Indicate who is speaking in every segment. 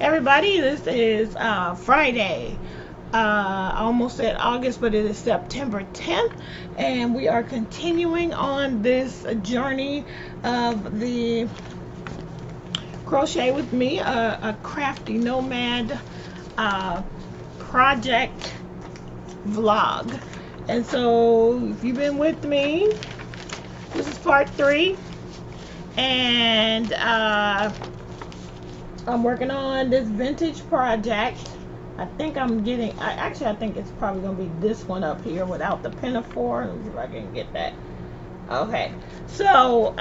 Speaker 1: Everybody, this is Friday. I almost said August, but it is September 10th, and we are continuing on this journey of the Crochet with Me, a Crafty Nomad project vlog. And so, if you've been with me, this is part 3, and I'm working on this vintage project. I think I'm getting, I think it's probably going to be this one up here without the pinafore. Let me see if I can get that. Okay, so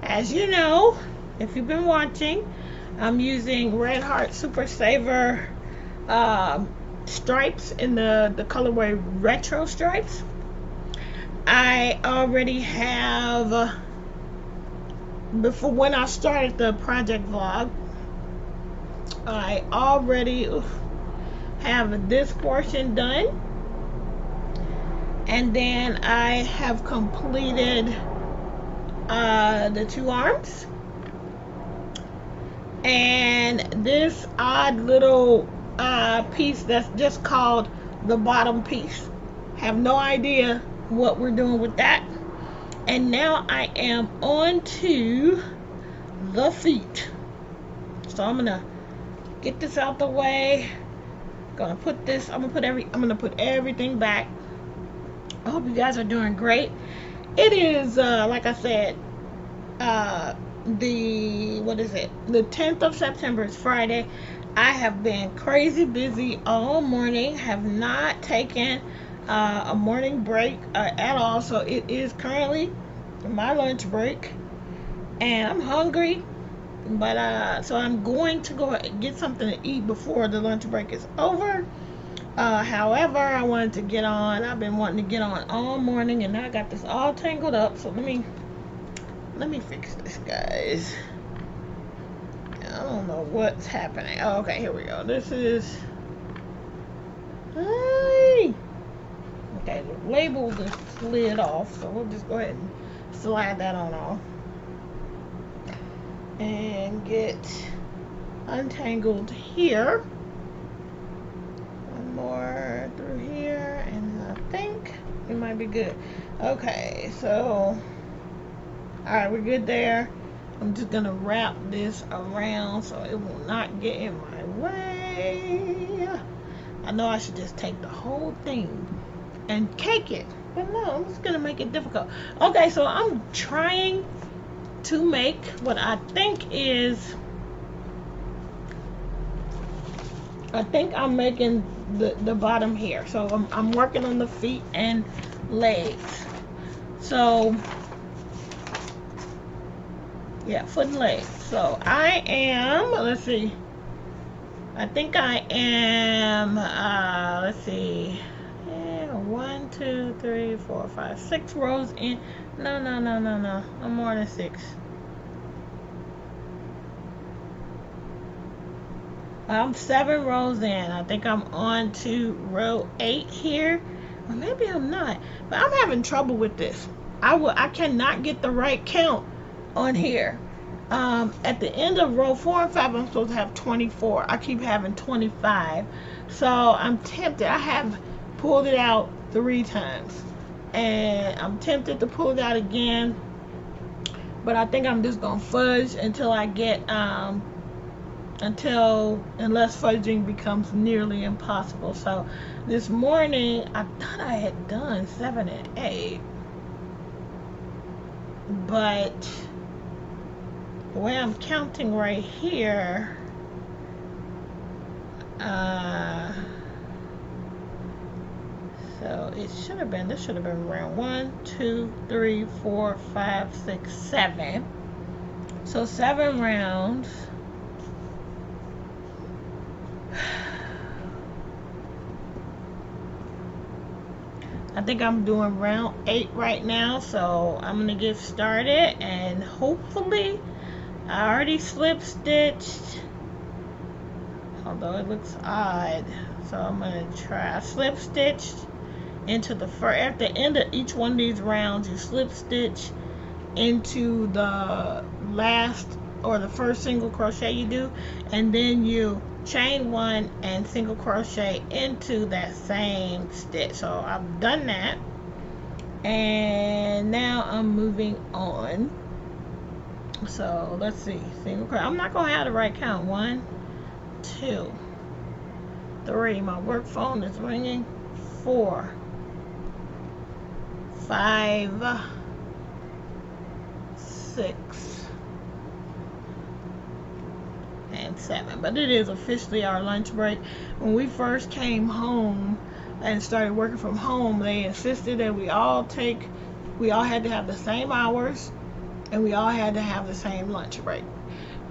Speaker 1: as you know, if you've been watching, I'm using Red Heart Super Saver stripes in the colorway Retro Stripes. I already have, before when I started the project vlog, I already have this portion done, and then I have completed the 2 arms, and this odd little piece that's just called the bottom piece. Have no idea what we're doing with that. And now I am on to the feet. So I'm gonna get this out the way. Gonna put this, I'm gonna put everything back. I hope you guys are doing great. It is like I said, the 10th of September is Friday. I have been crazy busy all morning, have not taken a morning break at all, so it is currently my lunch break, and I'm hungry, but so I'm going to go and get something to eat before the lunch break is over. However, I wanted to get on. I've been wanting to get on all morning, and now I got this all tangled up, so let me fix this, guys. I don't know what's happening. Oh, okay, here we go. This is, hey. Okay, the label just slid off, so we'll just go ahead and slide that on off and get untangled here. One more through here, and I think we might be good. Okay, so alright, we're good there. I'm just gonna wrap this around so it will not get in my way. I know I should just take the whole thing and cake it, but no, I'm just gonna make it difficult. Okay, so I'm trying to make what I think I'm making the bottom here. So I'm working on the feet and legs. So yeah, foot and legs. So I am, let's see, I think I am, let's see, 1, 2, 3, 4, 5, 6 rows in. No, I'm more than 6. I'm 7 rows in. I think I'm on to row 8 here, or maybe I'm not, but I'm having trouble with this. I cannot get the right count on here. At the end of row 4 and 5, I'm supposed to have 24. I keep having 25, so I'm tempted. I have pulled it out 3 times, and I'm tempted to pull it out again, but I think I'm just gonna fudge until I get unless fudging becomes nearly impossible. So this morning I thought I had done 7 and 8, but the way I'm counting right here, so it should have been, this should have been around 1, 2, 3, 4, 5, 6, 7. So 7 rounds. I think I'm doing round 8 right now, so I'm gonna get started, and hopefully I already slip stitched, although it looks odd. So I'm gonna try. I slip stitched into the at the end of each one of these rounds, you slip stitch into the last or the first single crochet you do, and then you chain one and single crochet into that same stitch. So I've done that, and now I'm moving on. So let's see, single crochet. I'm not gonna have the right count. 1, 2, 3. My work phone is ringing. 4, 5, 6, and 7. But it is officially our lunch break. When we first came home and started working from home, they insisted that we all had to have the same hours, and we all had to have the same lunch break.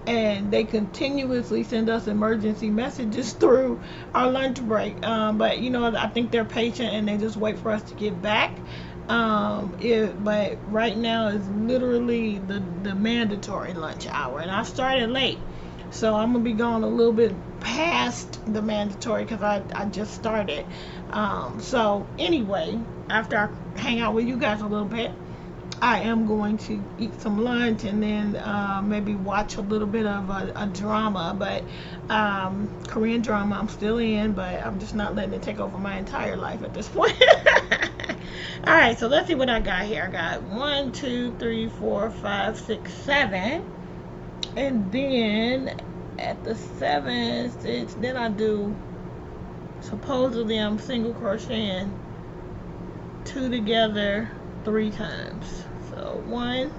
Speaker 1: And they continuously send us emergency messages through our lunch break. But you know, I think they're patient and they just wait for us to get back. But right now is literally the mandatory lunch hour, and I started late, so I'm gonna be going a little bit past the mandatory because I just started. So anyway, after I hang out with you guys a little bit, I am going to eat some lunch and then maybe watch a little bit of a drama, but Korean drama I'm still in, but I'm just not letting it take over my entire life at this point. Alright, so let's see what I got here. I got 1, 2, 3, 4, 5, 6, 7, and then at the 7th stitch, then I do, supposedly I'm single crocheting 2 together 3 times. So 1,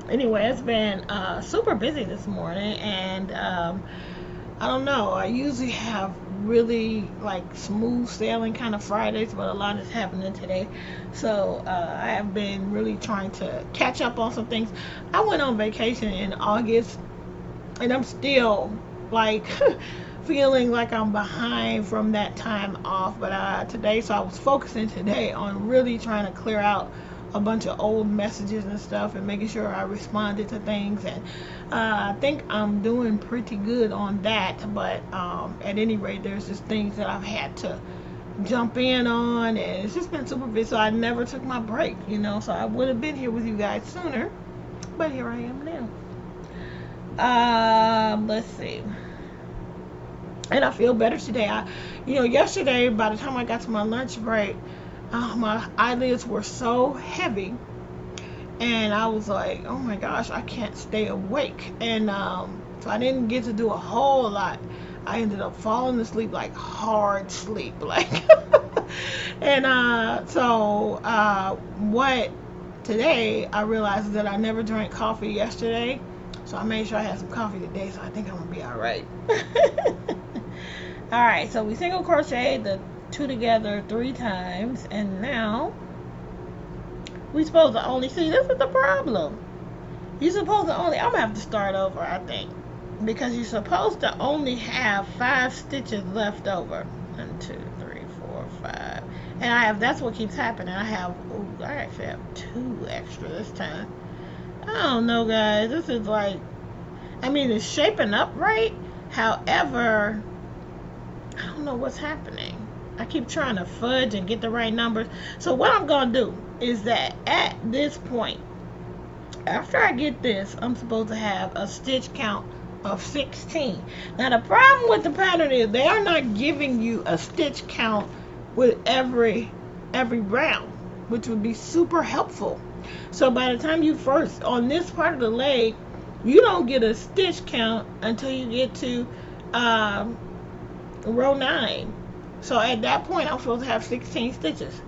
Speaker 1: anyway, it's been super busy this morning, and I don't know, I usually have really like smooth sailing kind of Fridays, but a lot is happening today, so I have been really trying to catch up on some things. I went on vacation in August, and I'm still like feeling like I'm behind from that time off, but today, so I was focusing today on really trying to clear out a bunch of old messages and stuff and making sure I responded to things, and I think I'm doing pretty good on that, but at any rate, there's just things that I've had to jump in on, and it's just been super busy, so I never took my break, you know, so I would have been here with you guys sooner, but here I am now. Let's see. And I feel better today. Yesterday, by the time I got to my lunch break, my eyelids were so heavy, and I was like, oh my gosh, I can't stay awake. And so I didn't get to do a whole lot. I ended up falling asleep, like hard sleep, like. And so what today I realized that I never drank coffee yesterday, so I made sure I had some coffee today, so I think I'm gonna be all right. All right, so we single crochet the 2 together 3 times, and now we supposed to only, see, this is the problem. You're supposed to only, I'm gonna have to start over, I think, because you're supposed to only have 5 stitches left over. 1, 2, 3, 4, 5, and that's what keeps happening. I actually have 2 extra this time. I don't know, guys, this is like, I mean, it's shaping up right, however, I don't know what's happening. I keep trying to fudge and get the right numbers. So what I'm going to do is that at this point, after I get this, I'm supposed to have a stitch count of 16. Now the problem with the pattern is they are not giving you a stitch count with every round, which would be super helpful. So by the time you first, on this part of the leg, you don't get a stitch count until you get to row 9. So at that point, I'm supposed to have 16 stitches.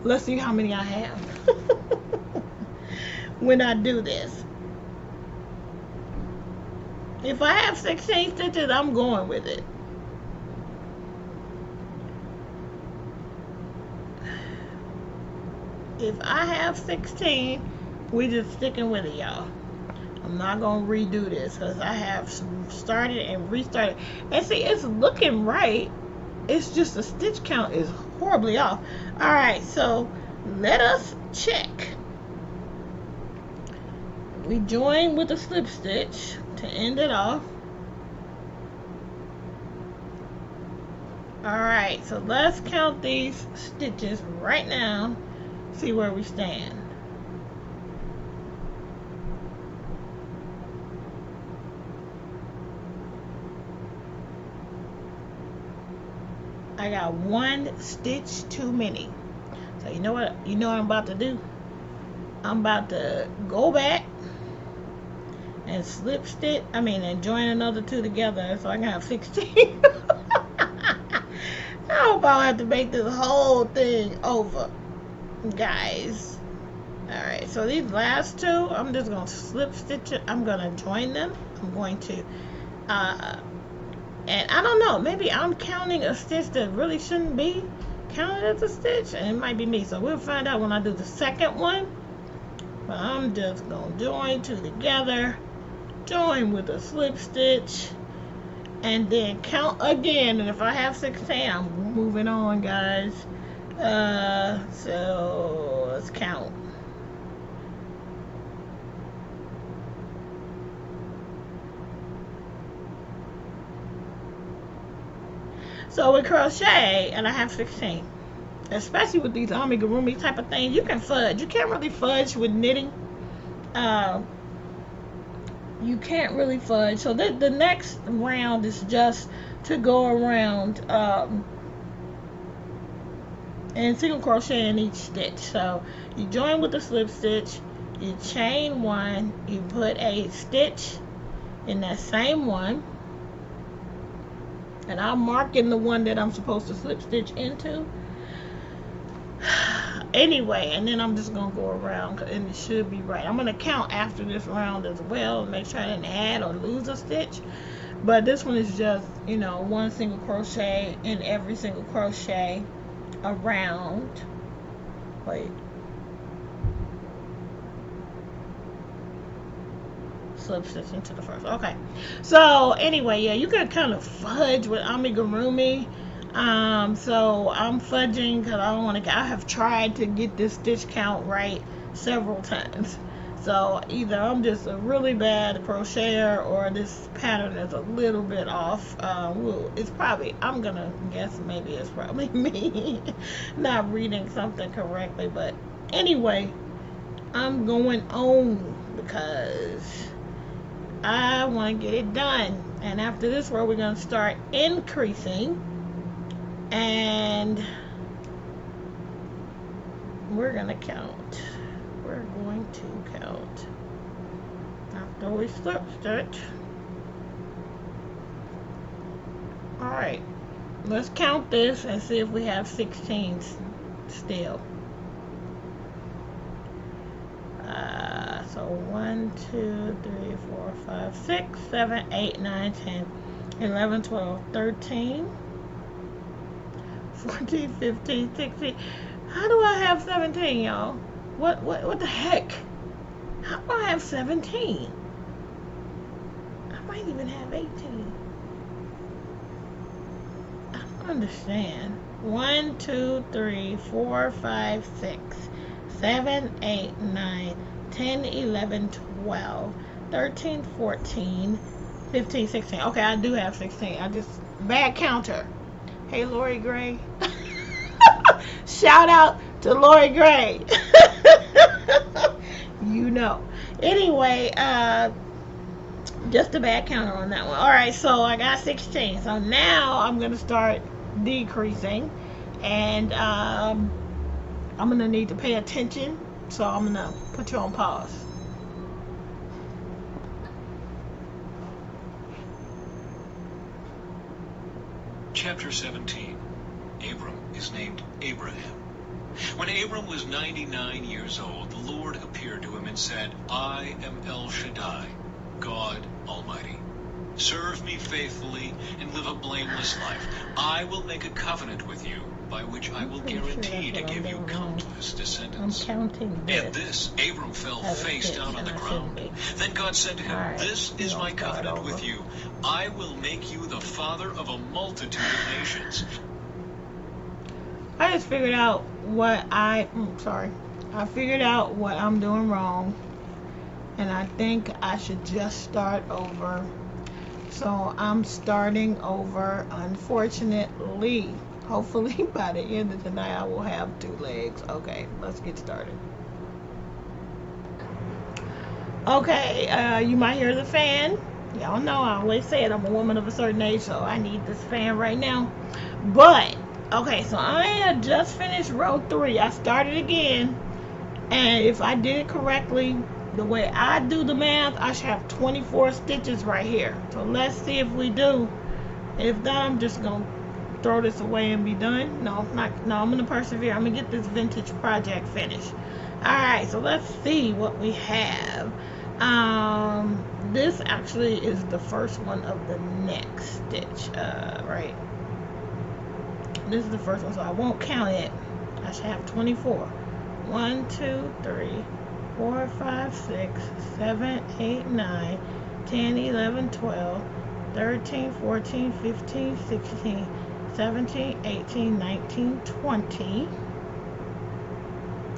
Speaker 1: Let's see how many I have when I do this. If I have 16 stitches, I'm going with it. If I have 16, we just sticking with it, y'all. I'm not going to redo this because I have started and restarted. And see, it's looking right. It's just the stitch count is horribly off. Alright, so let us check. We join with a slip stitch to end it off. Alright, so let's count these stitches right now, see where we stand. I got one stitch too many. So you know what I'm about to do? I'm about to go back and slip stitch, and join another two together so I can have 16. I hope I don't have to make this whole thing over, guys. Alright, so these last two, I'm just going to slip stitch it. I'm going to join them. I'm going to, and I don't know, maybe I'm counting a stitch that really shouldn't be counted as a stitch, and it might be me. So we'll find out when I do the second one. But I'm just going to join two together, join with a slip stitch, and then count again. And if I have 16, I'm moving on, guys. So let's count. So with crochet, and I have 16. Especially with these amigurumi type of things, you can fudge. You can't really fudge with knitting. You can't really fudge. So the next round is just to go around and single crochet in each stitch. So you join with a slip stitch, you chain one, you put a stitch in that same one, and I'm marking the one that I'm supposed to slip stitch into. Anyway, and then I'm just gonna go around, and it should be right. I'm gonna count after this round as well, make sure I didn't add or lose a stitch. But this one is just, one single crochet in every single crochet around. Wait. Slip stitch into the first. Okay. So anyway, yeah, you can kind of fudge with amigurumi. So I'm fudging because I don't want to. I have tried to get this stitch count right several times. So either I'm just a really bad crocheter, or this pattern is a little bit off. It's probably, I'm gonna guess maybe it's probably me not reading something correctly. But anyway, I'm going on because I want to get it done. And after this row, we're going to start increasing, and we're going to count. We're going to count after we slip stitch. Alright, let's count this and see if we have 16 still. So 1, 2, 3, 4, 5, 6, 7, 8, 9, 10, 11, 12, 13, 14, 15, 16. How do I have 17, y'all? What the heck? How do I have 17? I might even have 18. I don't understand. 1, 2, 3, 4, 5, 6, 7, 8, 9, 10, 11, 12, 13, 14, 15, 16. Okay, I do have 16. I just, bad counter. Hey, Lori Gray. Shout out to Lori Gray. Anyway, just a bad counter on that one. Alright, so I got 16. So now I'm going to start decreasing. And I'm going to need to pay attention. So I'm going to put you on pause.
Speaker 2: Chapter 17. Abram is named Abraham. When Abram was 99 years old, the Lord appeared to him and said, I am El Shaddai, God Almighty. Serve me faithfully and live a blameless life. I will make a covenant with you, by which I will guarantee to give you countless descendants.
Speaker 1: I'm counting this.
Speaker 2: At this, Abram fell face down on the ground. Then God said to him, This is my covenant with you. I will make you the father of a multitude of nations.
Speaker 1: I just figured out what I figured out what I'm doing wrong, and I think I should just start over. So I'm starting over, unfortunately. Hopefully by the end of the night I will have 2 legs. Okay, let's get started. Okay, you might hear the fan. Y'all know I always say it, I'm a woman of a certain age, so I need this fan right now. But okay, so I had just finished row 3. I started again, and if I did it correctly, the way I do the math, I should have 24 stitches right here. So let's see if we do. If not, I'm just gonna throw this away and be done. No, I'm gonna persevere. I'm gonna get this vintage project finished. Alright, so let's see what we have. This actually is the first one of the next stitch, right? This is the first one, so I won't count it. I should have 24. 1, 2, 3, 4, 5, 6, 7, 8, 9, 10, 11, 12, 13, 14, 15, 16, 17, 18, 19, 20,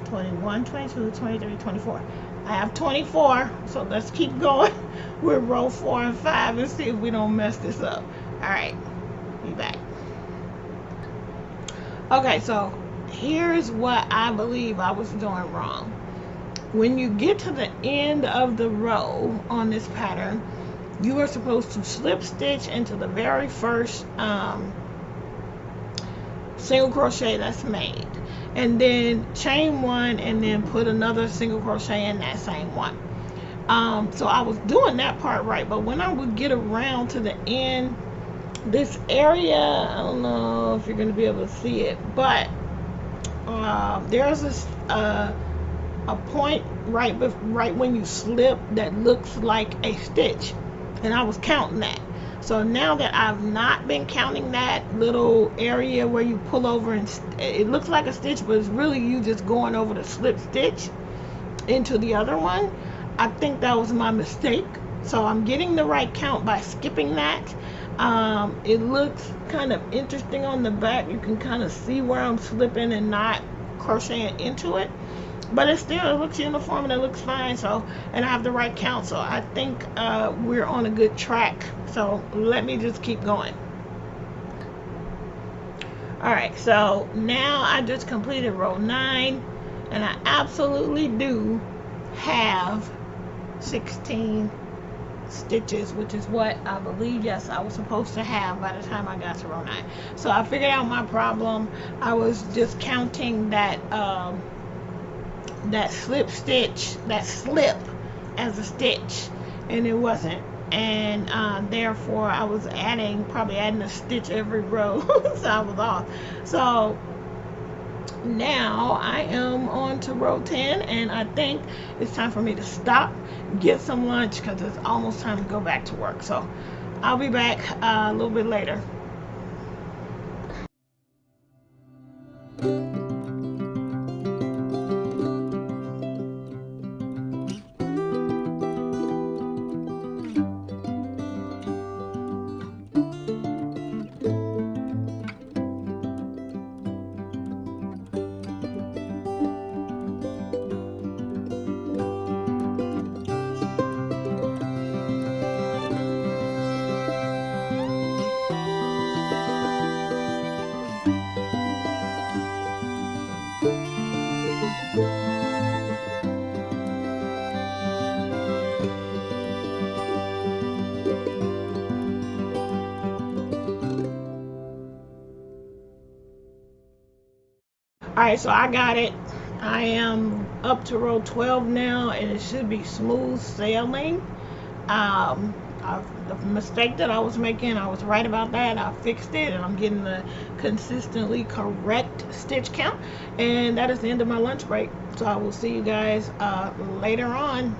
Speaker 1: 21, 22, 23, 24. I have 24, so let's keep going with row 4 and 5 and see if we don't mess this up. Alright, be back. Okay, so here's what I believe I was doing wrong. When you get to the end of the row on this pattern, you are supposed to slip stitch into the very first single crochet that's made, and then chain 1 and then put another single crochet in that same one. So I was doing that part right, but when I would get around to the end, this area, I don't know if you're going to be able to see it, but there's a point right when you slip that looks like a stitch, and I was counting that. So now that I've not been counting that little area where you pull over and it looks like a stitch, but it's really you just going over the slip stitch into the other one, I think that was my mistake. So I'm getting the right count by skipping that. It looks kind of interesting on the back. You can kind of see where I'm slipping and not crocheting into it, but it looks uniform and it looks fine. So, and I have the right count, so I think we're on a good track. So let me just keep going. Alright, so now I just completed row 9, and I absolutely do have 16 stitches, which is what I believe, yes, I was supposed to have by the time I got to row 9. So I figured out my problem. I was just counting that that slip stitch, that slip as a stitch, and it wasn't, and therefore I was probably adding a stitch every row. So I was off. So now I am on to row 10, and I think it's time for me to stop, get some lunch, because it's almost time to go back to work. So I'll be back a little bit later. Alright, so I got it. I am up to row 12 now, and it should be smooth sailing. The mistake that I was making, I was right about that. I fixed it, and I'm getting the consistently correct stitch count. And that is the end of my lunch break. So I will see you guys later on.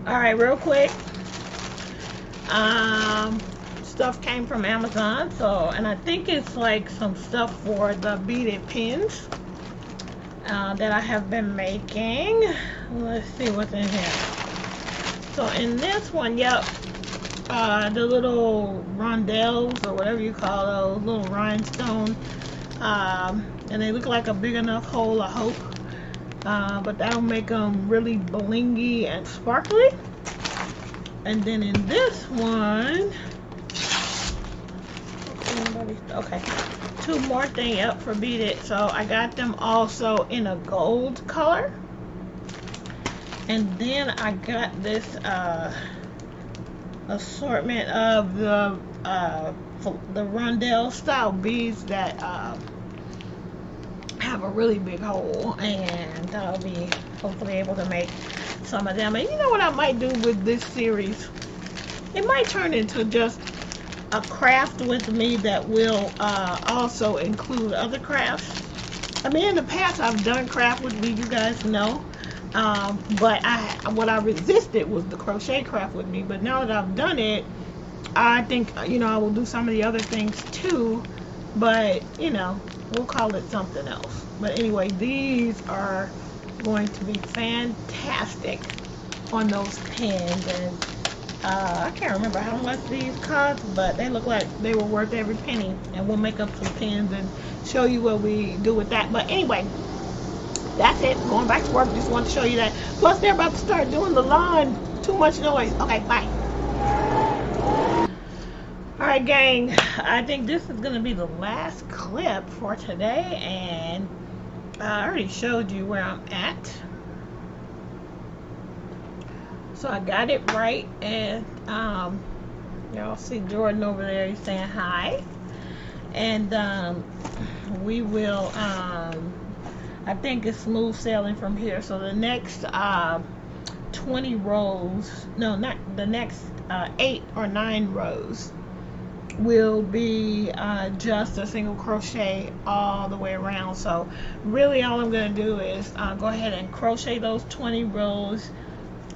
Speaker 1: Alright, real quick. Stuff came from Amazon, and I think it's like some stuff for the beaded pins that I have been making. Let's see what's in here. So in this one, yep, the little rondelles, or whatever you call those, little rhinestones, and they look like a big enough hole, I hope. but that'll make them really blingy and sparkly. And then in this one, okay, two more thing up for beat it. So I got them also in a gold color. And then I got this assortment of the rondelle style beads that have a really big hole, and I'll be hopefully able to make some of them. And you know what I might do with this series? It might turn into just a craft with me that will also include other crafts. I mean, in the past I've done craft with me, you guys know. But what I resisted was the crochet craft with me. But now that I've done it, I think, you know, I will do some of the other things too. But, you know, we'll call it something else. But anyway, these are going to be fantastic on those pins. And I can't remember how much these cost, but they look like they were worth every penny. And we'll make up some pins and show you what we do with that. But anyway, that's it. Going back to work. Just want to show you that. Plus, they're about to start doing the lawn. Too much noise. Okay, bye. Alright, gang. I think this is going to be the last clip for today. And I already showed you where I'm at. So I got it right. And y'all see Jordan over there. He's saying hi. And we will... I think it's smooth sailing from here. So the next 20 rows, no, not the next 8 or 9 rows will be just a single crochet all the way around. So really all I'm going to do is go ahead and crochet those 20 rows,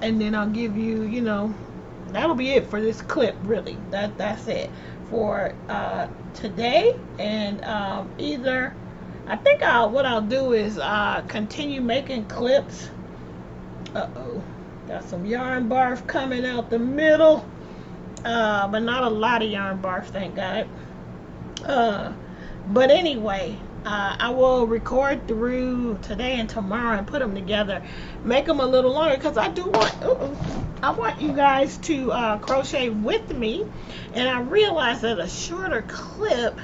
Speaker 1: and then I'll give you, you know, that'll be it for this clip. Really, that's it for today. And either I think what I'll do is continue making clips. Uh-oh, got some yarn barf coming out the middle, but not a lot of yarn barf, thank God. But anyway, I will record through today and tomorrow and put them together, make them a little longer, because I do want I want you guys to crochet with me. And I realize that a shorter clip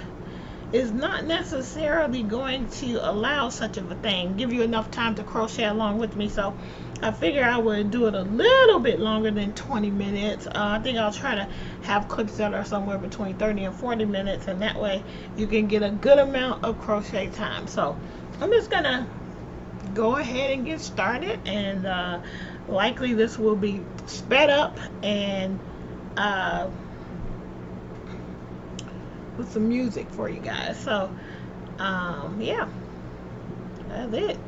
Speaker 1: is not necessarily going to allow such of a thing, give you enough time to crochet along with me. So I figure I would do it a little bit longer than 20 minutes. I think I'll try to have clips that are somewhere between 30 and 40 minutes, and that way you can get a good amount of crochet time. So I'm just gonna go ahead and get started, and likely this will be sped up and with some music for you guys. So yeah, that's it.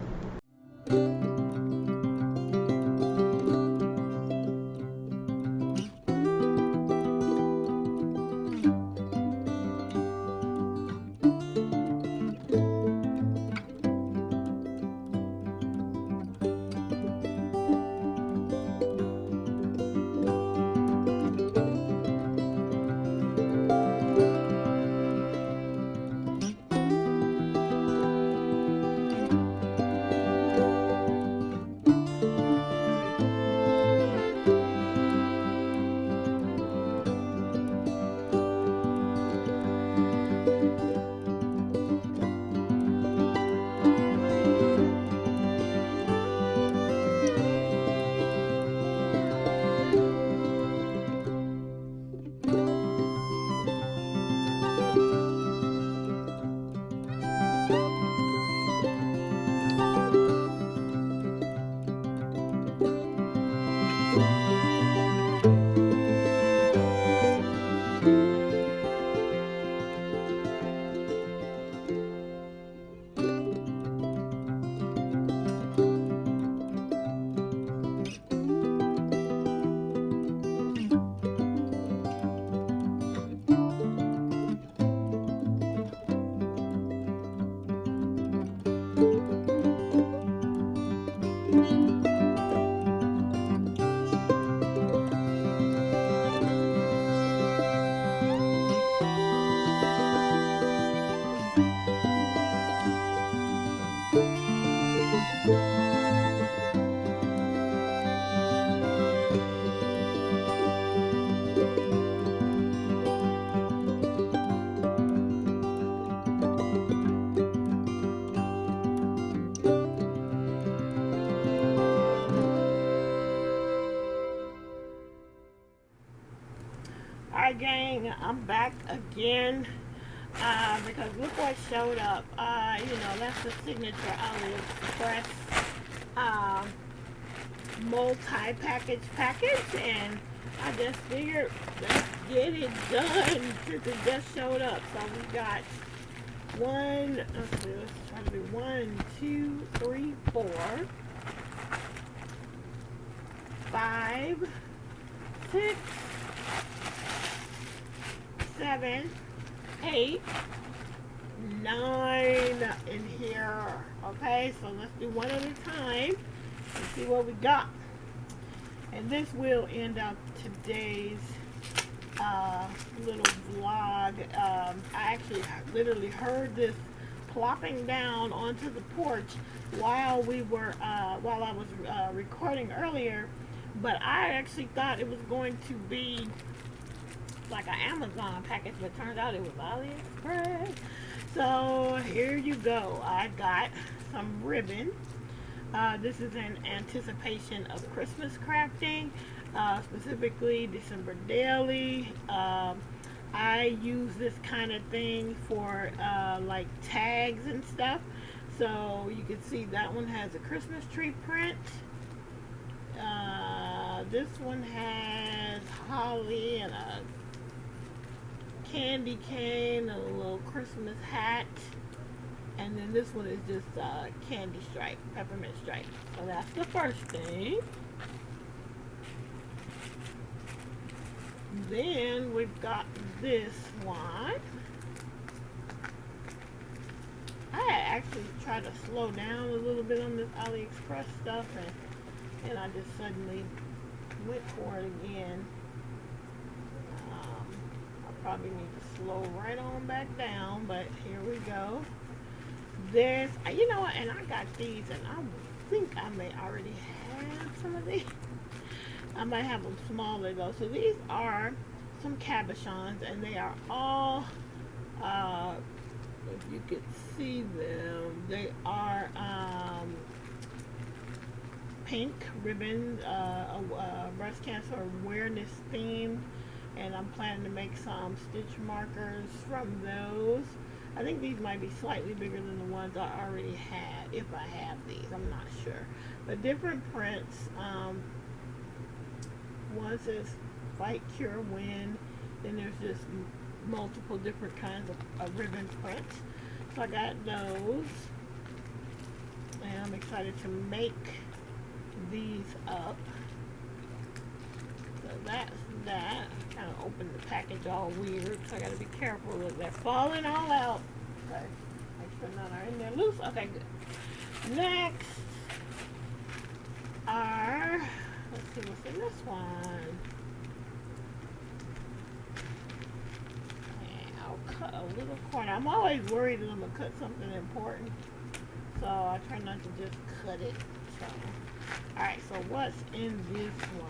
Speaker 1: gang, I'm back again because look what showed up. You know, that's the signature AliExpress multi-package package, and I just figured let's get it done since it just showed up. So we got let's try to do 1, 2, 3, 4, 5, 6, 7, 8, 9 in here. Okay, so let's do one at a time and see what we got. And this will end up today's little vlog. I actually literally heard this plopping down onto the porch while I was recording earlier, but I actually thought it was going to be like an Amazon package, but it turns out it was AliExpress. So here you go. I got some ribbon. This is in anticipation of Christmas crafting, specifically December Daily. I use this kind of thing for like tags and stuff. So you can see that one has a Christmas tree print. This one has holly and a candy cane and a little Christmas hat. And then this one is just candy stripe, peppermint stripe. So that's the first thing. Then we've got this one. I actually tried to slow down a little bit on this AliExpress stuff, and I just suddenly went for it again. I probably need to slow right on back down, but here we go. There's, you know what, and I got these, and I think I may already have some of these. I might have them smaller though. So these are some cabochons, and they are all, if you could see them, they are pink ribbon, breast cancer awareness theme, and I'm planning to make some stitch markers from those. I think these might be slightly bigger than the ones I already had, if I have these, I'm not sure. But different prints. One says fight, cure, win. Then there's just multiple different kinds of ribbon prints. So I got those. And I'm excited to make these up. So that's that. I kind of opened the package all weird, so I got to be careful that they're falling all out. Okay, make sure none are in there loose. Okay, good. Next are, let's see what's in this one. And I'll cut a little corner. I'm always worried that I'm going to cut something important, so I try not to just cut it. So, alright, so what's in this one?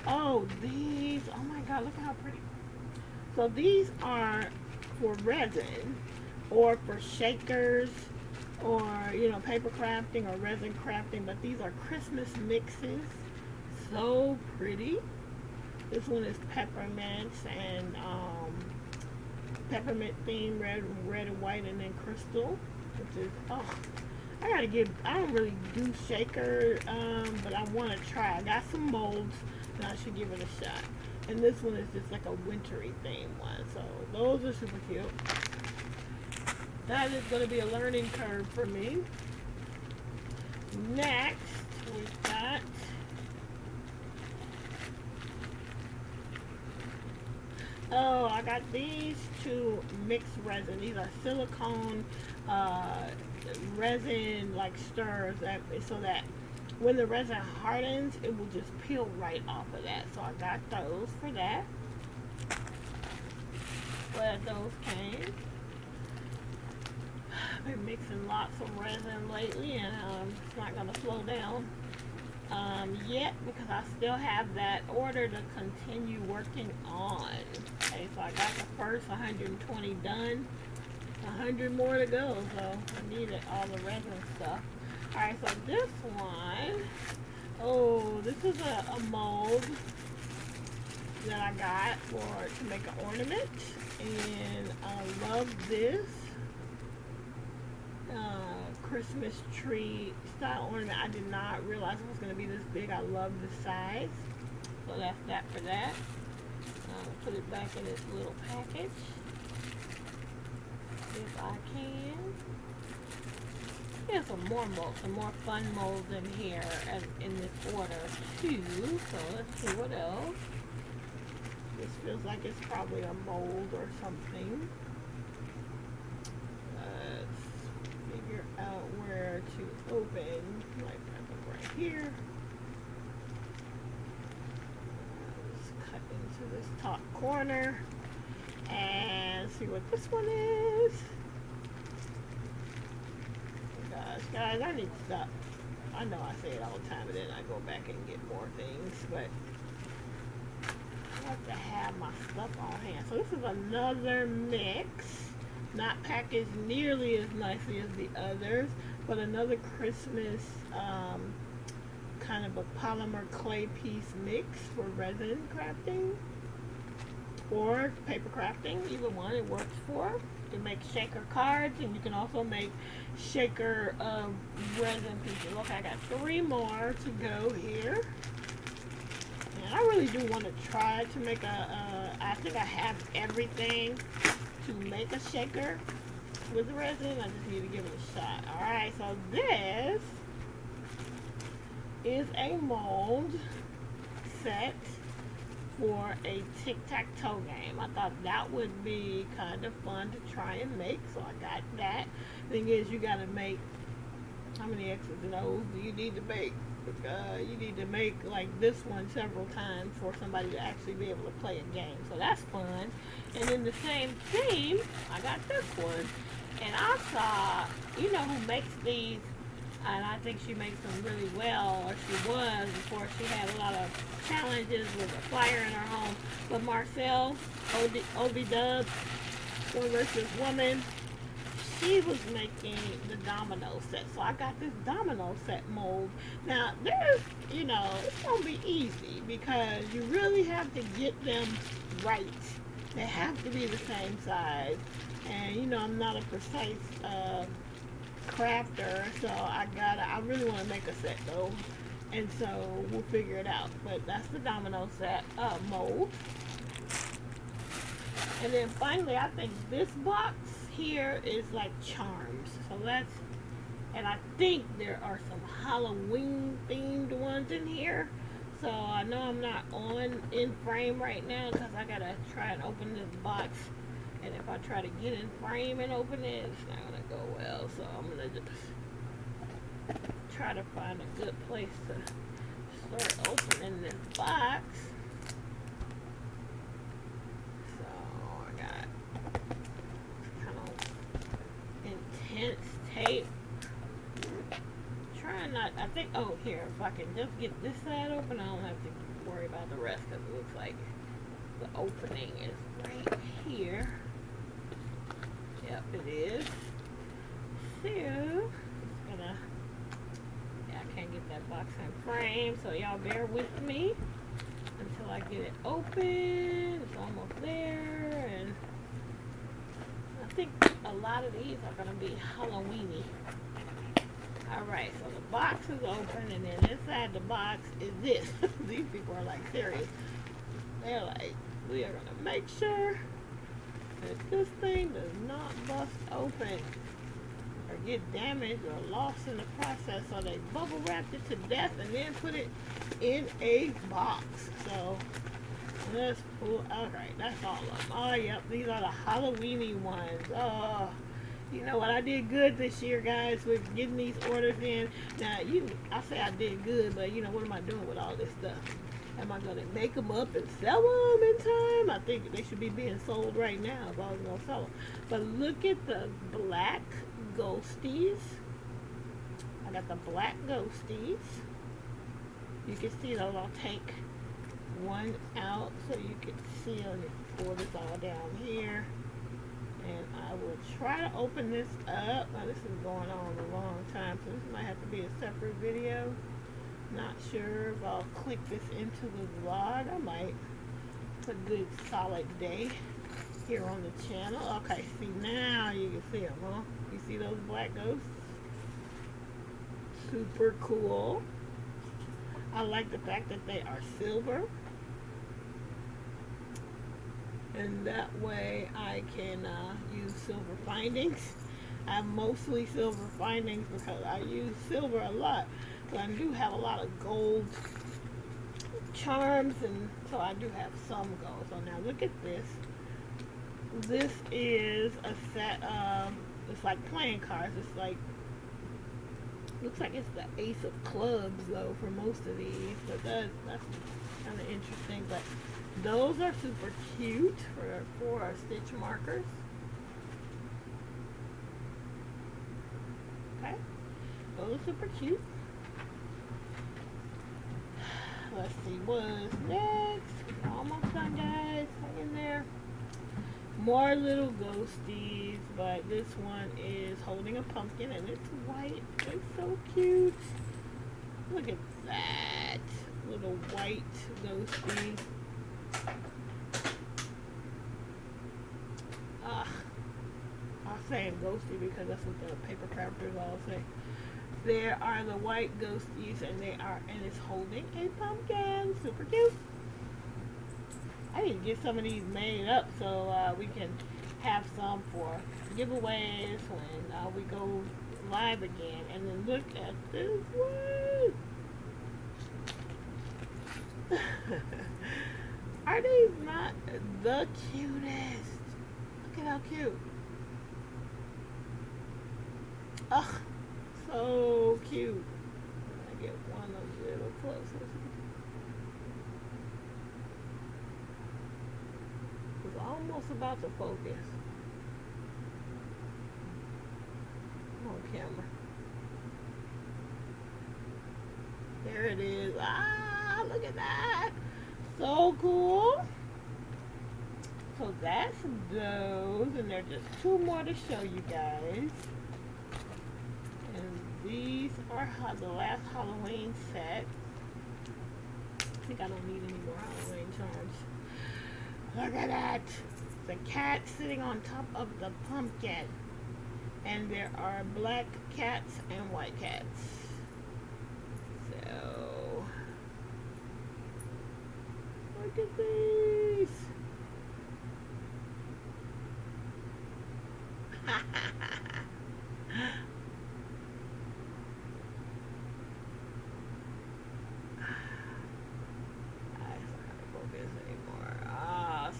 Speaker 1: Oh, these, oh my god, look how pretty. So these are for resin or for shakers or, you know, paper crafting or resin crafting, but these are Christmas mixes. So pretty. This one is peppermints and peppermint theme, red and white, and then crystal, which is, oh, I don't really do shaker, but I want to try. I got some molds, and I should give it a shot. And this one is just like a wintry theme one. So those are super cute. That is going to be a learning curve for me. Next, we've got I got these two mixed resin. These are silicone resin like stirrers so that when the resin hardens, it will just peel right off of that. So I got those for that. Glad those came. I've been mixing lots of resin lately, and it's not going to slow down yet because I still have that order to continue working on. Okay, so I got the first 120 done. 100 more to go, so I needed all the resin stuff. Alright, so this one, oh, this is a mold. that I got to make an ornament, and I love this Christmas tree style ornament. I did not realize it was going to be this big. I love the size, so that's that for that. Put it back in its little package if I can. There's some more molds, some more fun molds in here in this order too. So let's see what else. This feels like it's probably a mold or something. Let's figure out where to open. Like right here. Let's cut into this top corner and see what this one is. Guys, I need to stop. I know I say it all the time, and then I go back and get more things, but I like to have my stuff on hand. So this is another mix, not packaged nearly as nicely as the others, but another Christmas kind of a polymer clay piece mix for resin crafting or paper crafting. Either one it works for. You can make shaker cards, and you can also make shaker resin pieces. Okay, I got 3 more to go here, and I really do want to try to make I think I have everything to make a shaker with resin. I just need to give it a shot. Alright, so this is a mold set for a tic-tac-toe game. I thought that would be kind of fun to try and make, so I got that. Thing is, you gotta make, how many X's and O's do you need to make? You need to make like this one several times for somebody to actually be able to play a game, so that's fun. And in the same theme, I got this one, and I saw, you know who makes these, and I think she makes them really well, or she was before she had a lot of challenges with a fire in her home. But Marcel, OB-Dub, One Versus Woman, she was making the domino set. So I got this domino set mold. Now, there's, you know, it's going to be easy because you really have to get them right. They have to be the same size. And, you know, I'm not a precise crafter, so I really want to make a set though, and so we'll figure it out. But that's the domino set mold. And then finally, I think this box here is like charms, so that's, and I think there are some Halloween themed ones in here. So I know I'm not in frame right now because I gotta try and open this box. And if I try to get in frame and open it, it's not going to go well. So I'm going to just try to find a good place to start opening this box. So I got kind of intense tape. Trying not, I think, oh here, if I can just get this side open, I don't have to worry about the rest because it looks like the opening is right here. Yep, it is. So, just gonna, yeah, I can't get that box in frame, so y'all bear with me until I get it open. It's almost there, and I think a lot of these are gonna be Halloweeny. Alright, so the box is open, and then inside the box is this. These people are like serious. They're like, we are gonna make sure that this thing does not bust open or get damaged or lost in the process. So they bubble wrapped it to death and then put it in a box. So let's pull. Alright, that's all of them. Oh, yep, these are the Halloweeny ones. Oh, you know what? I did good this year, guys, with getting these orders in. Now, I say I did good, but you know, what am I doing with all this stuff? Am I going to make them up and sell them in time? I think they should be being sold right now if I was going to sell them. But look at the black ghosties. I got the black ghosties. You can see those. I'll take one out so you can see. I'll pour this all down here. And I will try to open this up. Now, this is going on a long time, so this might have to be a separate video. Not sure if I'll click this into the vlog. I might. a good solid day here on the channel. Okay, see, now you can see them, huh? You see those black ghosts? Super cool. I like the fact that they are silver. And that way I can use silver findings. I have mostly silver findings because I use silver a lot. But I do have a lot of gold charms, and so I do have some gold. So now look at this. This is a set of, it's like playing cards. It's like, looks like it's the ace of clubs though for most of these. But that's kind of interesting. But those are super cute for stitch markers. Okay, those are super cute. Let's see what's next. We're almost done, guys. Hang in there. More little ghosties, but this one is holding a pumpkin and it's white. It's so cute. Look at that. Little white ghosties. I'm saying ghosty because that's what the paper crafters all say. There are the white ghosties, and it's holding a pumpkin. Super cute. I need to get some of these made up so we can have some for giveaways when we go live again. And then look at this one. Are these not the cutest? Look at how cute. Ugh, so cute. I get one a little closer. It's almost about to focus on camera. There it is. Ah, look at that. So cool. So that's those, and there are just two more to show you guys. And these are the last Halloween set. I think I don't need any more Halloween charms. Look at that. The cat sitting on top of the pumpkin. And there are black cats and white cats. So, look at these.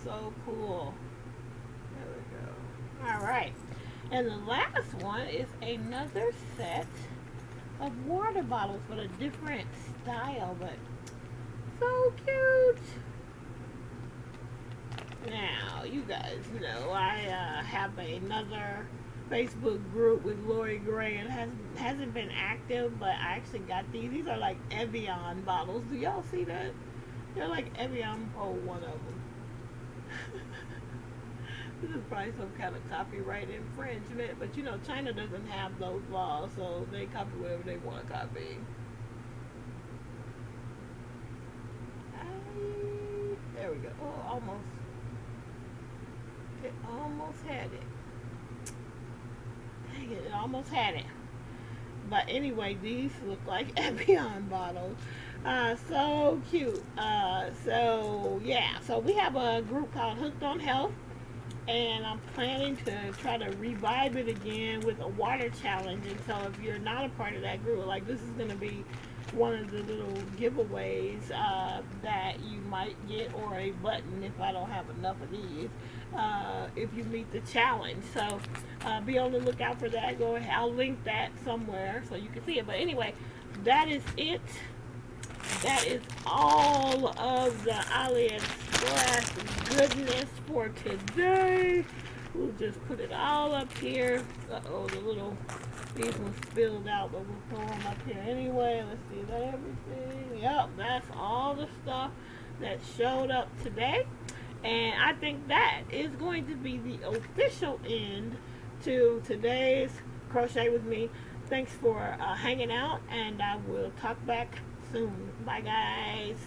Speaker 1: So cool. There we go. Alright. And the last one is another set of water bottles with a different style, but so cute. Now, you guys know I have another Facebook group with Lori Gray. It hasn't been active, but I actually got these. These are like Evian bottles. Do y'all see that? They're like Evian. Oh, one of them. This is probably some kind of copyright infringement, but you know China doesn't have those laws, so they copy whatever they want to copy. There we go. Oh, almost. It almost had it. Dang it, it almost had it. But anyway, these look like Evian bottles. So cute. So yeah, so we have a group called Hooked on Health, and I'm planning to try to revive it again with a water challenge. And so if you're not a part of that group, like, this is going to be one of the little giveaways that you might get, or a button if I don't have enough of these, if you meet the challenge. So be on the lookout for that. Go ahead, I'll link that somewhere so you can see it. But anyway, that is it. That is all of the AliExpress goodness for today. We'll just put it all up here. Uh-oh, these ones spilled out, but we'll throw them up here anyway. Let's see, is that everything? Yep, that's all the stuff that showed up today. And I think that is going to be the official end to today's Crochet with Me. Thanks for hanging out, and I will talk back soon. Bye, guys.